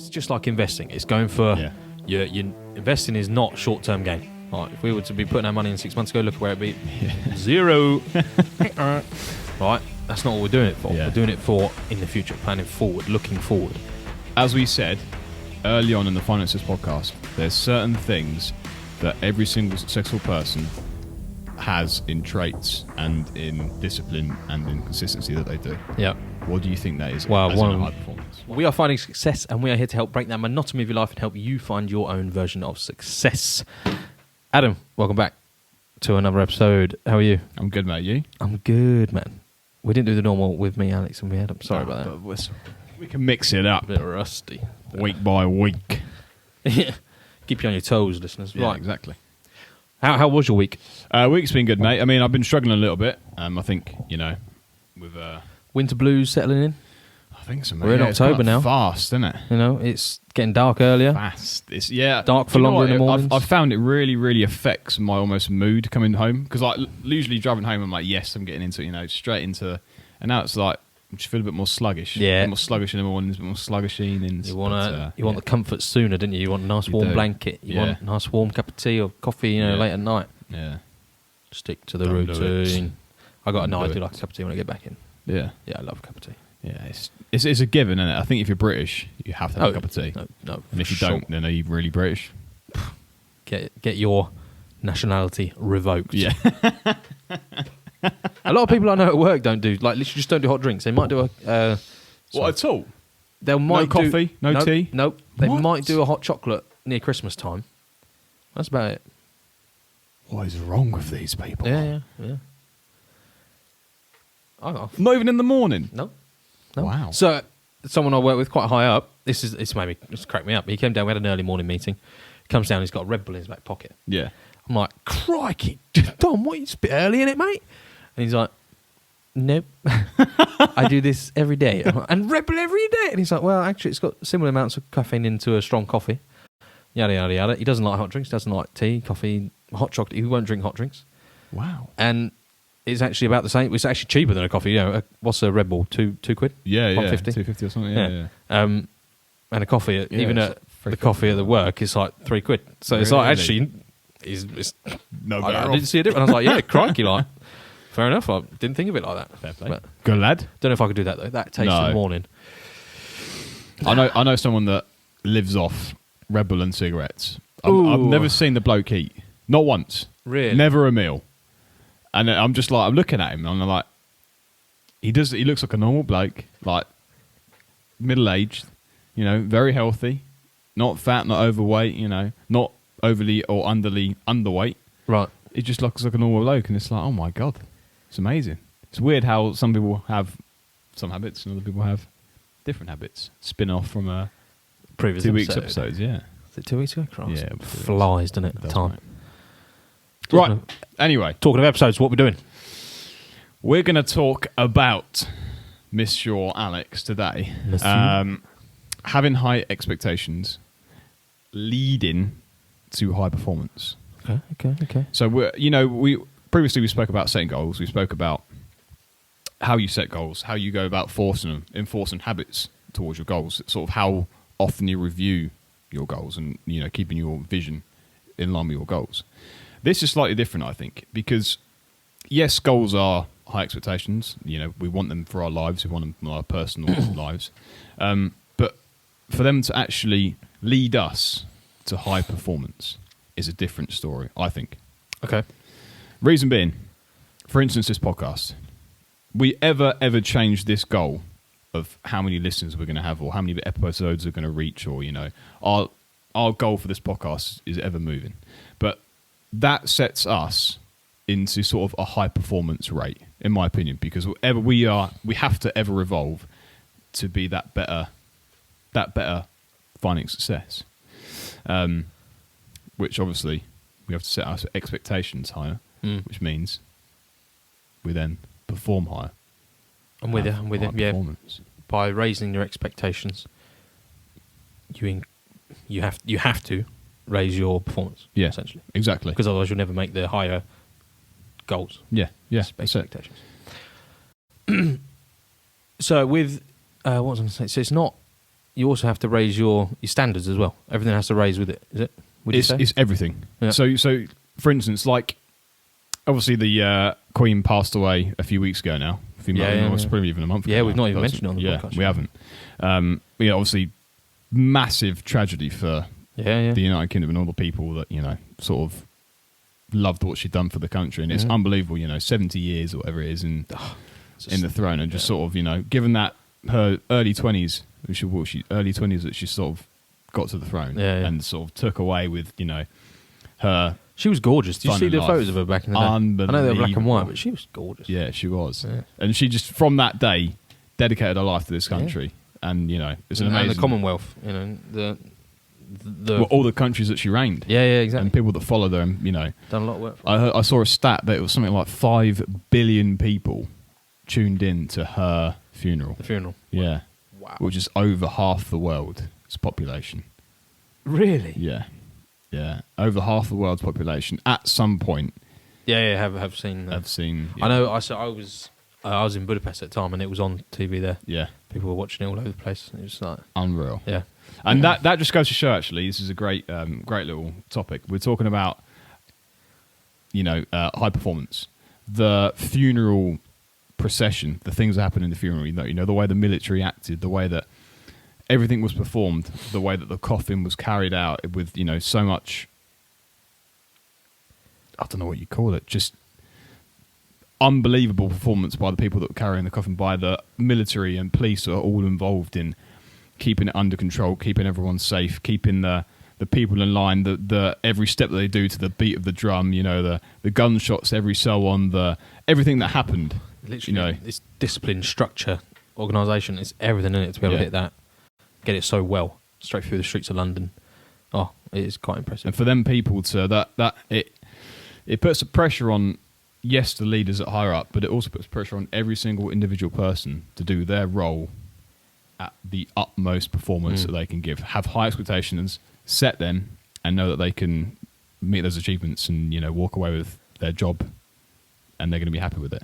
it's just like investing. It's going for your investing is not short-term gain. Right, if we were to be putting our money in 6 months ago, look at where it'd be. Zero. Right, that's not what we're doing it for. Yeah. We're doing it for in the future, planning forward, looking forward. As we said early on in the Finances podcast, there's certain things that every single successful person has in traits and in discipline and in consistency that they do. Yeah. What do you think that is? Well, as in a high performance? We are finding success, and we are here to help break that monotony of your life and help you find your own version of success. Adam, welcome back to another episode. How are you? I'm good, mate. You? I'm good, man. We didn't do the normal with me, Alex, and we Adam. Sorry about that. But we can mix it up. A bit rusty. Week by week. Keep you on your toes, listeners. Yeah, right. exactly. How was your week? Week's been good, mate. I mean, I've been struggling a little bit. I think, with... Winter blues settling in? I think so, mate. We're in October it's now. Fast, isn't it? It's getting dark earlier. Fast. It's dark for longer in the mornings. I've found it really, really affects my almost mood coming home because usually driving home, I'm like, yes, I'm getting into it, straight into, and now it's like I just feel a bit more sluggish. Yeah, a bit more sluggish in the mornings, a bit more sluggish evenings. You want the comfort sooner, didn't you? You want a nice warm blanket. You want a nice warm cup of tea or coffee, late at night. Yeah. Stick to the routine. I got I do like a cup of tea when I get back in. Yeah. Yeah, I love a cup of tea. Yeah, it's a given, isn't it? I think if you're British, you have to have a cup of tea. No. And if you don't, then are you really British? Get your nationality revoked. Yeah. A lot of people I know at work don't do, literally just don't do hot drinks. They might do what at all? They might no coffee, no tea? Nope. They What? might do a hot chocolate near Christmas time. That's about it. What is wrong with these people? Yeah. Not even in the morning? No. Wow. So, someone I work with quite high up, this cracked me up. He came down, we had an early morning meeting. He comes down, he's got a Red Bull in his back pocket. Yeah. I'm like, crikey, Tom, it's a bit early, isn't it, mate? And he's like, nope. I do this every day. Like, and Red Bull every day? And he's like, well, actually, it's got similar amounts of caffeine into a strong coffee. Yada, yada, yada. He doesn't like hot drinks, doesn't like tea, coffee, hot chocolate. He won't drink hot drinks. Wow. And it's actually about the same. It's actually cheaper than a coffee. What's a Red Bull? £2? Yeah, yeah. 150? 250 or something, yeah. And a coffee, even at the coffee at the work, it's like £3. So it's like, actually, it's no I didn't see a difference. I was like, yeah, crikey, fair enough. I didn't think of it like that. Fair play. But good lad. Don't know if I could do that, though. That taste in the morning. I know someone that lives off Red Bull and cigarettes. I've never seen the bloke eat. Not once. Really? Never a meal. And I'm just like, I'm looking at him and I'm like, he looks like a normal bloke, like middle-aged, very healthy, not fat, not overweight, not overly or underweight. Right. He just looks like a normal bloke and it's like, oh my God, it's amazing. It's weird how some people have some habits and other people have different habits. Spin off from previous 2 weeks episodes, yeah. Is it 2 weeks ago? Christ. Yeah. Flies, doesn't it? Time. Right. Anyway. Talking of episodes, what we're doing? We're going to talk about Miss Shaw Alex today. Having high expectations leading to high performance. Okay. So, we previously spoke about setting goals. We spoke about how you set goals, how you go about enforcing habits towards your goals, sort of how often you review your goals and, keeping your vision in line with your goals. This is slightly different, I think, because, yes, goals are high expectations. We want them for our lives. We want them for our personal lives. But for them to actually lead us to high performance is a different story, I think. Okay. Reason being, for instance, this podcast. We ever change this goal of how many listeners we're going to have or how many episodes we're going to reach or, our goal for this podcast is ever moving. But that sets us into sort of a high performance rate, in my opinion, because whatever we have to ever evolve to be that better finding success. Which obviously we have to set our expectations higher, which means we then perform higher. I'm with you. Yeah. By raising your expectations, you have to raise your performance. Yeah, essentially, exactly. Because otherwise, you'll never make the higher goals. Yeah. Expectations. So with what was I going to say? So it's not you also have to raise your standards as well. Everything has to raise with it. Is it? Would you say? It's everything. Yeah. So for instance, like obviously the Queen passed away a few weeks ago now. It's probably even a month ago. Yeah, we've now. not even mentioned it on the podcast. Yeah, we haven't. Obviously, massive tragedy for the United Kingdom and all the people that sort of loved what she'd done for the country, and it's unbelievable. 70 years or whatever it is in the throne, and just sort of given that her early 20s, that she sort of got to the throne and sort of took away with her. She was gorgeous. Did you see the life. photos of her back in the day? Unbelievable. I know they were black and white, but she was gorgeous. Yeah, she was. Yeah. And she just, from that day, dedicated her life to this country. Yeah. And, it's an amazing... And the Commonwealth, all the countries that she reigned. Yeah, exactly. And people that followed her, and, done a lot of work for I saw a stat that it was something like 5 billion people tuned in to her funeral. The funeral? Yeah. Wow. Which is over half the world's population. Really? Yeah. Yeah, over half the world's population at some point. Yeah, have seen. I've seen. Yeah. I know. I was in Budapest at the time, and it was on TV there. Yeah, people were watching it all over the place. It was like unreal. Yeah, and that just goes to show. Actually, this is a great little topic. We're talking about high performance, the funeral procession, the things that happen in the funeral. The way the military acted, the way that everything was performed, the way that the coffin was carried out with, so much, I don't know what you call it, just unbelievable performance by the people that were carrying the coffin, by the military and police are all involved in keeping it under control, keeping everyone safe, keeping the people in line, the every step that they do to the beat of the drum, the gunshots, every so on, everything that happened. Literally, it's discipline, structure, organisation, it's everything in it to be able to hit that. Get it so well straight through the streets of London. Oh, it is quite impressive. And for them people to it puts a pressure on the leaders at higher up, but it also puts pressure on every single individual person to do their role at the utmost performance that they can give. Have high expectations, set them, and know that they can meet those achievements and walk away with their job, and they're going to be happy with it.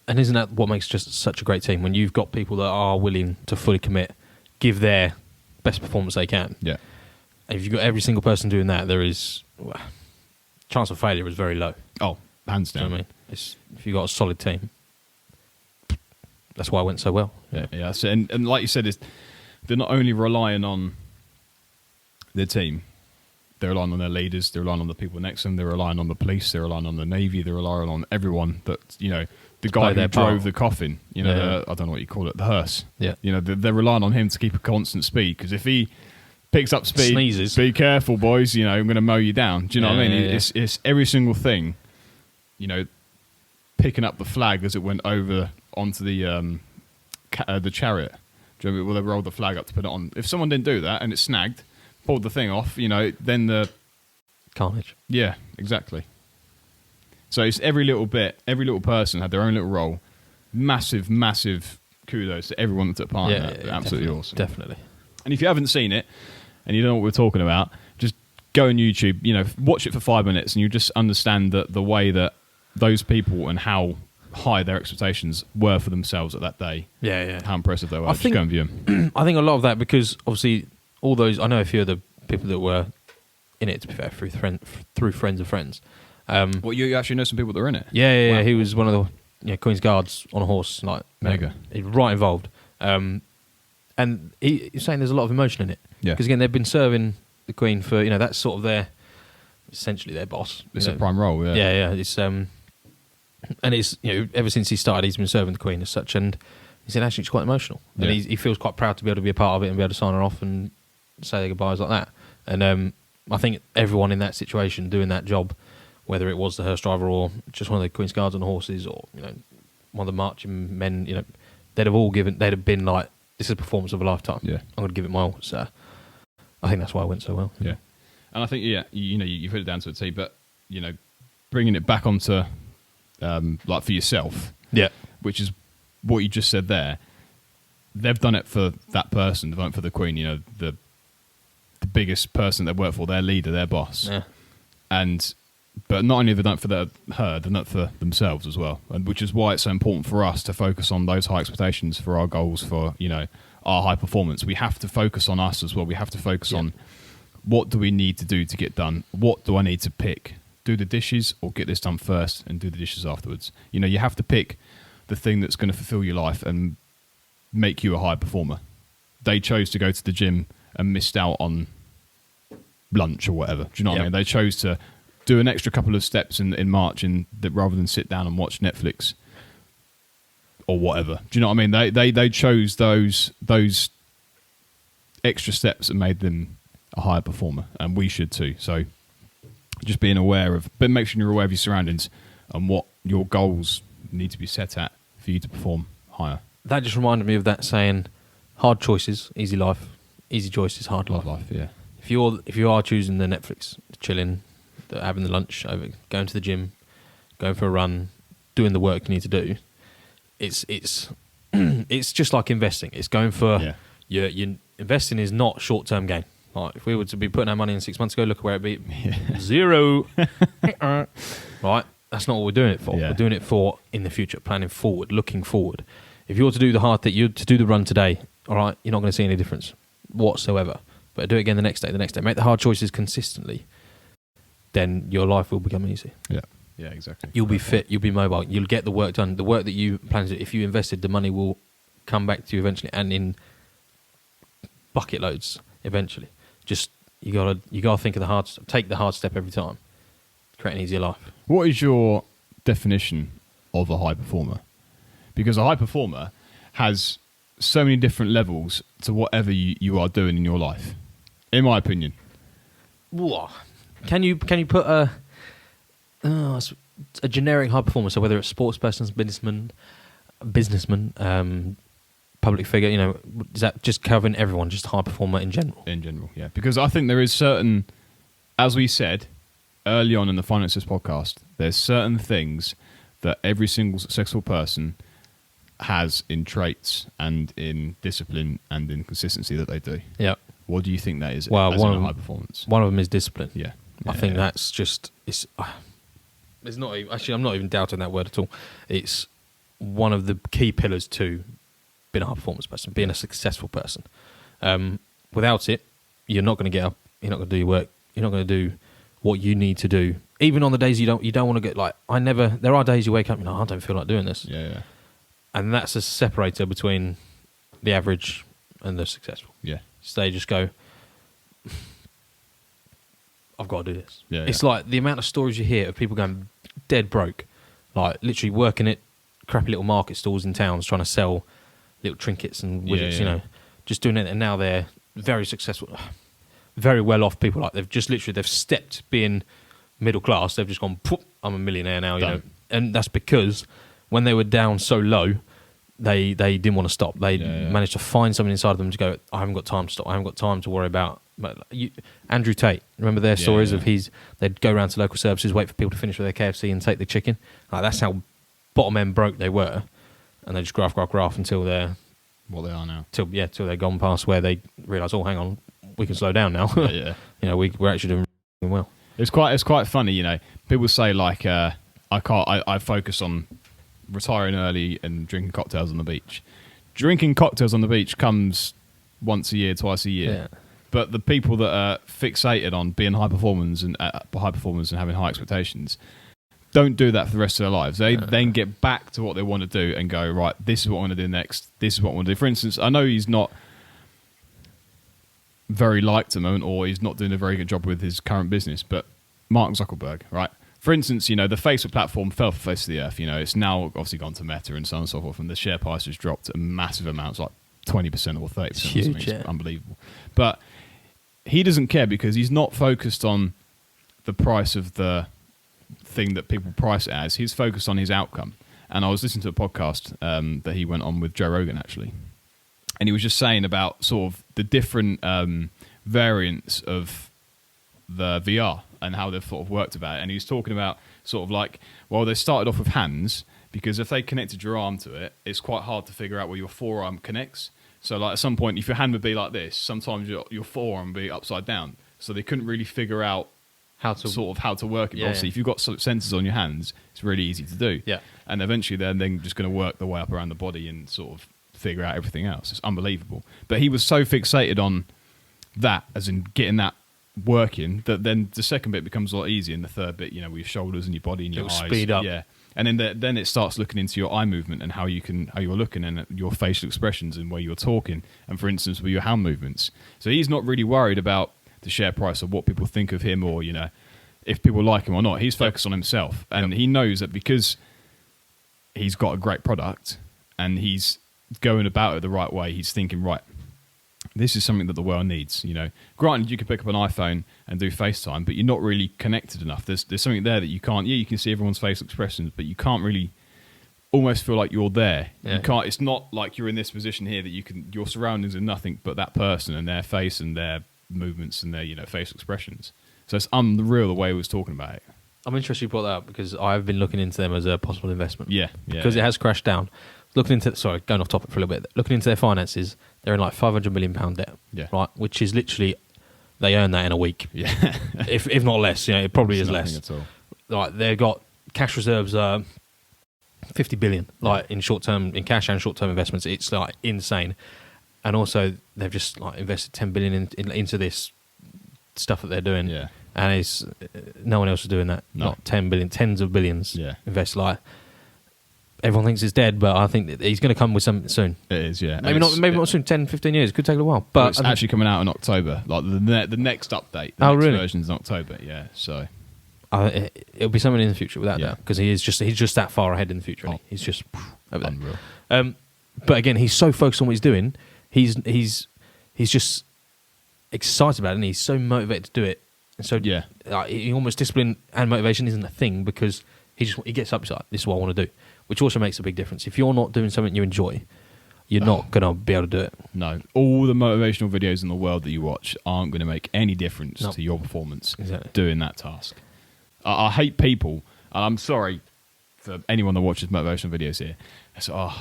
And isn't that what makes just such a great team when you've got people that are willing to fully commit? Give their best performance they can. Yeah. And if you've got every single person doing that, there is chance of failure is very low. Oh, hands down. You know what I mean? If you've got a solid team, that's why it went so well. Yeah. So, and like you said, they're not only relying on their team, they're relying on their leaders, they're relying on the people next to them, they're relying on the police, they're relying on the Navy, they're relying on everyone that the guy who drove the coffin, I don't know what you call it, the hearse. Yeah. They're relying on him to keep a constant speed, because if he picks up speed, sneezes, be careful, boys, I'm going to mow you down. Do you know what I mean? Yeah. It's every single thing, picking up the flag as it went over onto the chariot. Do you know, well, they rolled the flag up to put it on. If someone didn't do that and it snagged, pulled the thing off, then the carnage. Yeah, exactly. So it's every little person had their own little role. Massive, massive kudos to everyone that took part in that. Absolutely awesome. Definitely. And if you haven't seen it and you don't know what we're talking about, just go on YouTube, watch it for 5 minutes and you just understand the way that those people and how high their expectations were for themselves at that day. Yeah. How impressive they were. Just go and view them. I think a lot of that because obviously all those, I know a few of the people that were in it, to be fair, through friends of friends. Well, you actually know some people that are in it? Yeah. Wow. He was one of the Queen's Guards on a horse. Mega. He's right involved. And he's saying there's a lot of emotion in it. Yeah. Because again, they've been serving the Queen for, that's sort of essentially their boss. It's a prime role, yeah. Yeah. It's, and it's, ever since he started, he's been serving the Queen as such. And he said actually it's quite emotional. And he feels quite proud to be able to be a part of it and be able to sign her off and say their goodbyes like that. And I think everyone in that situation doing that job, whether it was the hearse driver or just one of the Queen's Guards on the horses or, one of the marching men, they'd have been like, this is a performance of a lifetime. Yeah. I'm going to give it my all. So I think that's why it went so well. Yeah. And I think, you put it down to a T, but, bringing it back onto, like for yourself. Yeah. Which is what you just said there. They've done it for that person. They've done it for the Queen, the biggest person they work for, their leader, their boss. Yeah. But not only have they done it for her, they've done it for themselves as well. And which is why it's so important for us to focus on those high expectations for our goals, for, our high performance. We have to focus on us as well. We have to focus on what do we need to do to get done? What do I need to pick? Do the dishes or get this done first and do the dishes afterwards? You know, you have to pick the thing that's going to fulfill your life and make you a high performer. They chose to go to the gym and missed out on lunch or whatever. Do you know what I mean? They chose to do an extra couple of steps in March rather than sit down and watch Netflix or whatever. Do you know what I mean? They chose those extra steps that made them a higher performer, and we should too. So just being aware of, but make sure you're aware of your surroundings and what your goals need to be set at for you to perform higher. That just reminded me of that saying, hard choices, easy life. Easy choices, hard life. Yeah. If you are choosing the Netflix, chilling, having the lunch, going to the gym, going for a run, doing the work you need to do, it's it's just like investing. It's going for your investing is not short term gain. Like if we were to be putting our money in 6 months ago, look at where it'd be. Zero. Right? That's not what we're doing it for. Yeah. We're doing it for in the future, planning forward, looking forward. If you're to do the hard thing, to do the run today, all right, you're not going to see any difference whatsoever. But do it again the next day. Make the hard choices consistently. Then your life will become easy. Yeah, exactly. You'll be fit. You'll be mobile. You'll get the work done. The work that you plan to do, if you invested, the money will come back to you eventually, and in bucket loads eventually. Just you gotta think of the hard step. Take the hard step every time. Create an easier life. What is your definition of a high performer? Because a high performer has so many different levels to whatever you are doing in your life, in my opinion. Whoa. Can you put a generic high performer? So whether it's sports person, businessman, public figure, you know, is that just covering everyone, just high performer in general? In general, yeah. Because I think there is certain, as we said early on in the Finances podcast, there's certain things that every single successful person has in traits and in discipline and in consistency that they do. Yeah. What do you think that is? Well, as in a high performance. One of them is discipline. Yeah. I think that's just it's not even, actually, I'm not even doubting that word at all. It's one of the key pillars to being a high performance person, being a successful person. Without it, you're not going to get up. You're not going to do your work. You're not going to do what you need to do. Even on the days you don't want to get like there are days you wake up and I don't feel like doing this. Yeah. And that's a separator between the average and the successful. Yeah. So they just go, I've got to do this. Yeah, it's like the amount of stories you hear of people going dead broke, like literally working at crappy little market stalls in towns trying to sell little trinkets and widgets, you know, just doing it. And now they're very successful, very well off people. Like they've stepped being middle class. They've just gone, I'm a millionaire now, you know. And that's because when they were down so low, they didn't want to stop. They managed to find something inside of them to go, I haven't got time to stop. I haven't got time to worry about. Andrew Tate, remember their stories of they'd go around to local services, wait for people to finish with their KFC and take the chicken. Like that's how bottom end broke they were, and they just graft until they're what they are now. Till they're gone past where they realise, oh, hang on, we can slow down now. Yeah. You know, we're actually doing well. It's quite funny, you know. People say like, I focus on retiring early and drinking cocktails on the beach. Drinking cocktails on the beach comes once a year, twice a year. Yeah. But the people that are fixated on being high performers and having high expectations don't do that for the rest of their lives. They then get back to what they want to do and go, right, this is what I want to do next. This is what I want to do. For instance, I know he's not very liked at the moment, or he's not doing a very good job with his current business, but Mark Zuckerberg, right? For instance, you know, the Facebook platform fell off the face of the earth. You know, it's now obviously gone to Meta and so on and so forth, and the share price has dropped a massive amounts, like 20% or 30%. It's huge, or something. It's unbelievable. But he doesn't care because he's not focused on the price of the thing that people price it as. He's focused on his outcome. And I was listening to a podcast that he went on with Joe Rogan, actually. And he was just saying about sort of the different variants of the VR and how they've sort of worked about it. And he was talking about sort of like, well, they started off with hands because if they connected your arm to it, it's quite hard to figure out where your forearm connects. So like at some point, if your hand would be like this, sometimes your forearm would be upside down. So they couldn't really figure out how to work it. But obviously, if you've got sensors on your hands, it's really easy to do. Yeah. And eventually they're then just going to work their way up around the body and sort of figure out everything else. It's unbelievable. But he was so fixated on that, as in getting that working, that then the second bit becomes a lot easier, and the third bit, with your shoulders and your body and your eyes. Speed up. Yeah. And then it starts looking into your eye movement and how you're looking, and your facial expressions and where you're talking, and for instance with your hand movements. So he's not really worried about the share price or what people think of him, or if people like him or not. He's focused on himself, and he knows that because he's got a great product and he's going about it the right way, he's thinking, right, this is something that the world needs. Granted, you can pick up an iPhone and do FaceTime, but you're not really connected enough. There's something there that you can't. Yeah, you can see everyone's facial expressions, but you can't really almost feel like you're there. Yeah. You can't. It's not like you're in this position here that you can. Your surroundings are nothing but that person and their face and their movements and their facial expressions. So it's unreal the way he was talking about it. I'm interested you brought that up because I've been looking into them as a possible investment. Yeah. Because it has crashed down. Going off topic for a little bit. Looking into their finances, they're in like £500 million debt. Yeah. Right, which is literally, they earn that in a week. Yeah. if not less, it probably It's is less. at all. Like they've got cash reserves, 50 billion, like in cash and short term investments. It's like insane. And also they've just like invested 10 billion into this stuff that they're doing. Yeah. And it's no one else is doing that. No. Not 10 billion, tens of billions. Yeah. Invest like. Everyone thinks it's dead, but I think that he's going to come with something soon. It is, yeah. Maybe not soon, 10, 15 years. It could take a little while. But it's actually coming out in October. Like the next update. The next version's in October, yeah. So it'll be something in the future without Yeah. that, because he's just that far ahead in the future. He's just over there. unreal. But again, he's so focused on what he's doing. He's just excited about it, and he's so motivated to do it. And so Yeah. he almost discipline and motivation isn't a thing, because he gets up. He's like, this is what I want to do, which also makes a big difference. If you're not doing something you enjoy, you're not going to be able to do it. No. All the motivational videos in the world that you watch aren't going to make any difference Nope. to your performance Exactly. doing that task. I hate people, and I'm sorry for anyone that watches motivational videos here. It's, I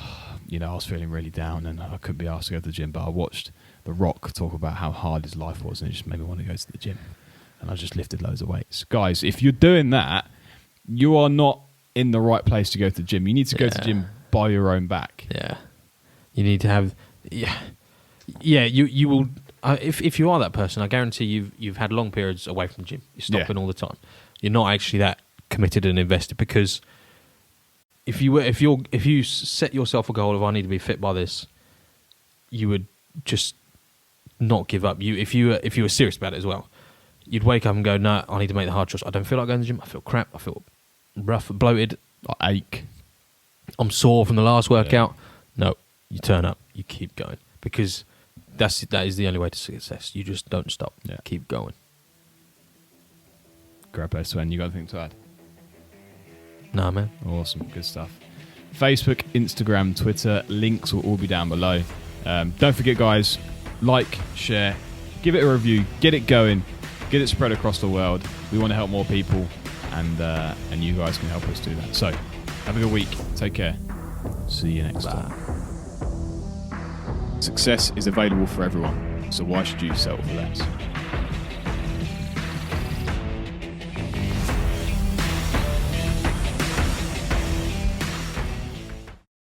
was feeling really down and I couldn't be asked to go to the gym, but I watched The Rock talk about how hard his life was, and it just made me want to go to the gym. And I just lifted loads of weights. Guys, if you're doing that, you are not in the right place to go to the gym. You need to go to the gym by your own back. Yeah, you need to have. Yeah. You will. If you are that person, I guarantee you've had long periods away from the gym. You're stopping all the time. You're not actually that committed and invested, because if you set yourself a goal of I need to be fit by this, you would just not give up. If you were serious about it as well, you'd wake up and go, no, I need to make the hard choice. I don't feel like going to the gym. I feel crap. I feel rough, bloated. I ache. I'm sore from the last workout. No, you turn up. You keep going, because that is the only way to success. You just don't stop. Yeah. Keep going. Grab Sven, you got anything to add? Nah, man. Awesome, good stuff. Facebook, Instagram, Twitter, links will all be down below. Don't forget, guys, like, share, give it a review, get it going, get it spread across the world. We want to help more people, and you guys can help us do that. So, have a good week. Take care. See you next time. Success is available for everyone, so why should you settle for less?